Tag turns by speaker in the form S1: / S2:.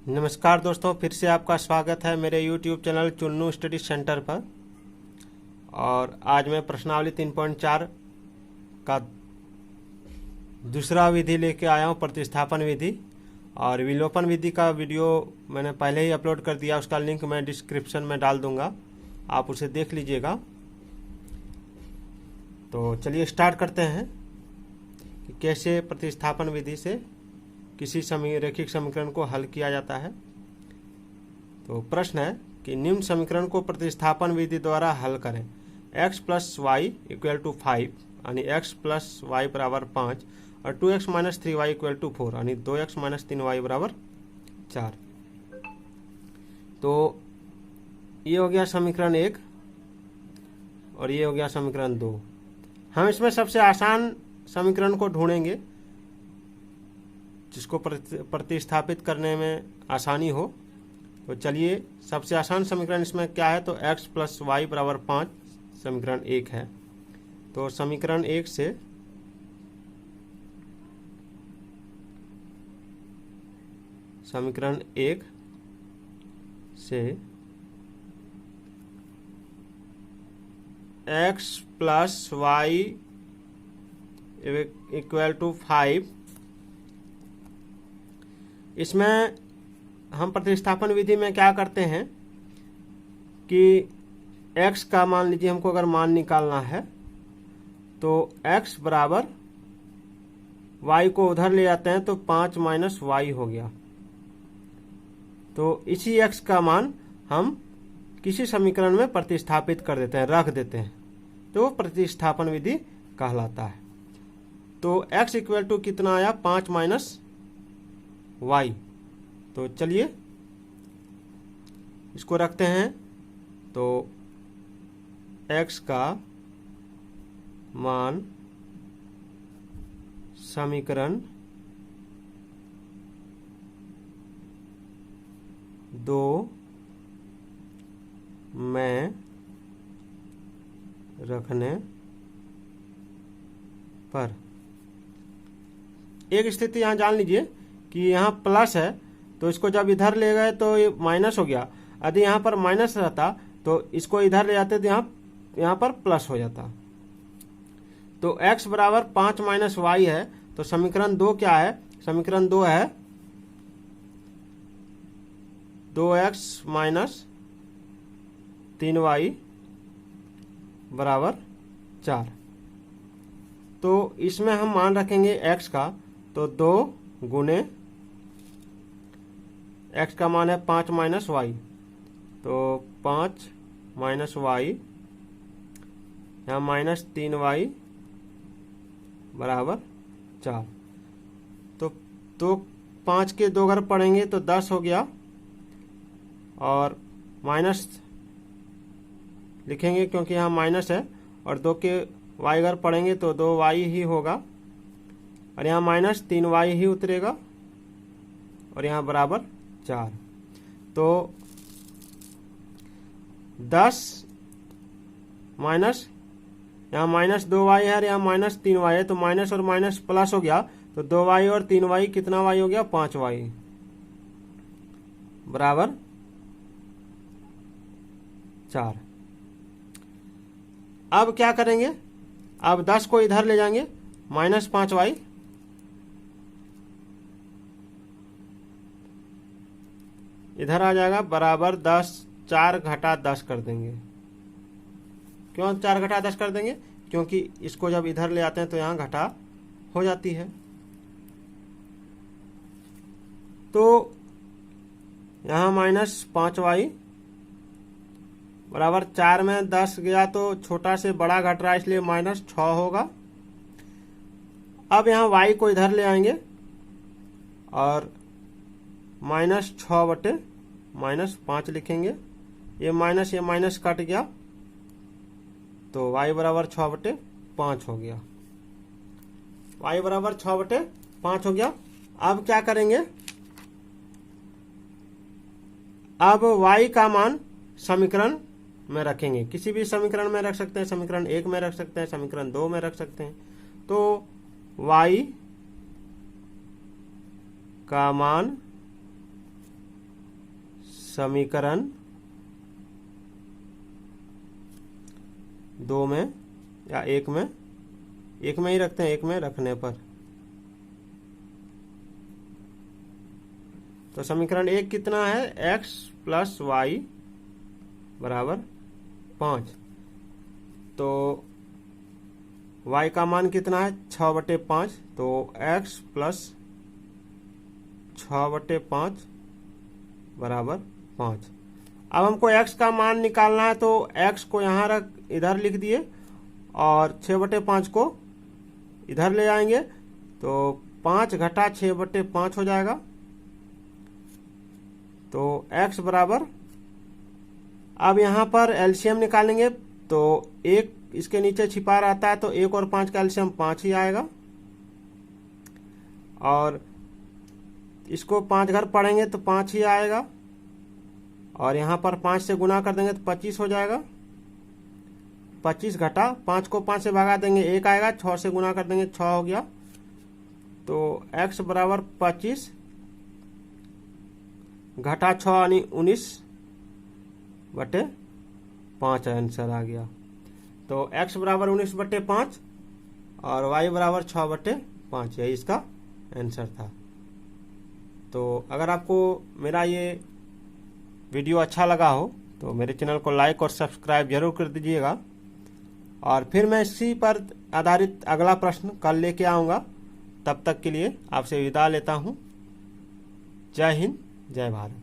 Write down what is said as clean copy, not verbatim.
S1: नमस्कार दोस्तों, फिर से आपका स्वागत है मेरे YouTube channel Chunnu study centre पर। और आज मैं प्रश्नावली 3.4 का दूसरा विधि लेके आया हूँ, प्रतिस्थापन विधि। और विलोपन विधि का वीडियो मैंने पहले ही अपलोड कर दिया, उसका लिंक मैं डिस्क्रिप्शन में डाल दूंगा, आप उसे देख लीजिएगा। तो चलिए स्टार्ट करते हैं कि कैसे प्रतिस्थापन विधि से किसी रैखिक समीकरण को हल किया जाता है। तो प्रश्न है कि निम्न समीकरण को प्रतिस्थापन विधि द्वारा हल करें। x plus Y equal to 5 यानी x प्लस वाई बराबर 5 और 2x minus 3y equal to 4 यानी 2x माइनस 3y बराबर 4। तो ये हो गया समीकरण 1 और ये हो गया समीकरण 2। हम इसमें सबसे आसान समीकरण को ढूंढेंगे जिसको प्रतिस्थापित करने में आसानी हो। तो चलिए, सबसे आसान समीकरण इसमें क्या है, तो x प्लस वाई बराबर 5 समीकरण 1 है। तो समीकरण 1 से x plus Y equal to 5, इसमें हम प्रतिस्थापन विधि में क्या करते हैं कि x का मान लीजिए, हमको अगर मान निकालना है तो x बराबर y को उधर ले जाते हैं तो 5 माइनस वाई हो गया। तो इसी x का मान हम किसी समीकरण में प्रतिस्थापित कर देते हैं, रख देते हैं, तो प्रतिस्थापन विधि कहलाता है। तो x इक्वल टू कितना आया, 5 माइनस वाई। तो चलिए इसको रखते हैं। तो x का मान समीकरण 2 में रखने पर, एक स्थिति यहां जान लीजिए कि यहाँ प्लस है, तो इसको जब इधर ले गए तो ये माइनस हो गया। यदि यहाँ पर माइनस रहता तो इसको इधर ले जाते तो यहाँ पर प्लस हो जाता। तो x बराबर 5 माइनस वाई है। तो समीकरण 2 क्या है, समीकरण 2 है 2x माइनस 3y बराबर 4। तो इसमें हम मान रखेंगे x का, तो 2 गुने x का मान है 5 माइनस वाई, तो 5 माइनस वाई, यहाँ माइनस 3y बराबर 4। तो 5 के 2 अगर पढ़ेंगे तो 10 हो गया, और माइनस लिखेंगे क्योंकि यहाँ माइनस है, और 2 के y अगर पढ़ेंगे तो 2y ही होगा, और यहाँ माइनस 3y ही उतरेगा, और यहाँ बराबर 4। तो 10 माइनस, यहाँ माइनस 2y है और यहाँ माइनस 3y है, तो माइनस और माइनस प्लस हो गया, तो 2y और 3y कितना y हो गया, 5y बराबर 4। अब क्या करेंगे, अब 10 को इधर ले जाएंगे, माइनस 5y इधर आ जाएगा, बराबर 10, 4 घटा 10 कर देंगे। क्यों 4 घटा 10 कर देंगे, क्योंकि इसको जब इधर ले आते हैं तो यहाँ घटा हो जाती है। तो यहाँ माइनस 5y बराबर 4 में 10 गया तो छोटा से बड़ा घट रहा है, इसलिए माइनस 6 होगा। अब यहाँ y को इधर ले आएंगे और माइनस 6 बटे माइनस 5 लिखेंगे। ये माइनस कट गया, तो y बराबर 6 बटे 5 हो गया, y बराबर 6 बटे 5 हो गया। अब क्या करेंगे, अब y का मान समीकरण में रखेंगे, किसी भी समीकरण में रख सकते हैं, समीकरण 1 में रख सकते हैं, समीकरण 2 में रख सकते हैं। तो y का मान समीकरण 2 में या 1 में ही रखते हैं, 1 में रखने पर। तो समीकरण 1 कितना है, x प्लस वाई बराबर 5। तो y का मान कितना है, 6/5। तो x प्लस 6/5 बराबर 5। अब हमको x का मान निकालना है, तो x को यहाँ इधर लिख दिए और 6/5 को इधर ले आएंगे। तो 5 घटा 6/5 हो जाएगा। तो x बराबर, अब यहाँ पर एलसीएम निकालेंगे तो 1 इसके नीचे छिपा रहता है, तो 1 और 5 का एलसीएम 5 ही आएगा। और इसको 5 घर पढ़ेंगे तो 5 ही आएगा। और यहाँ पर 5 से गुना कर देंगे तो 25 हो जाएगा। 25 घटा 5 को 5 से भगा देंगे 1 आएगा, 6 से गुना कर देंगे 6 हो गया। तो x बराबर 25 घटा 6 यानी 19/5 आंसर आ गया। तो x बराबर 19/5 और y बराबर 6/5, यही इसका आंसर था। तो अगर आपको मेरा ये वीडियो अच्छा लगा हो तो मेरे चैनल को लाइक और सब्सक्राइब जरूर कर दीजिएगा। और फिर मैं इसी पर आधारित अगला प्रश्न कल लेके आऊँगा। तब तक के लिए आपसे विदा लेता हूँ। जय हिंद, जय भारत।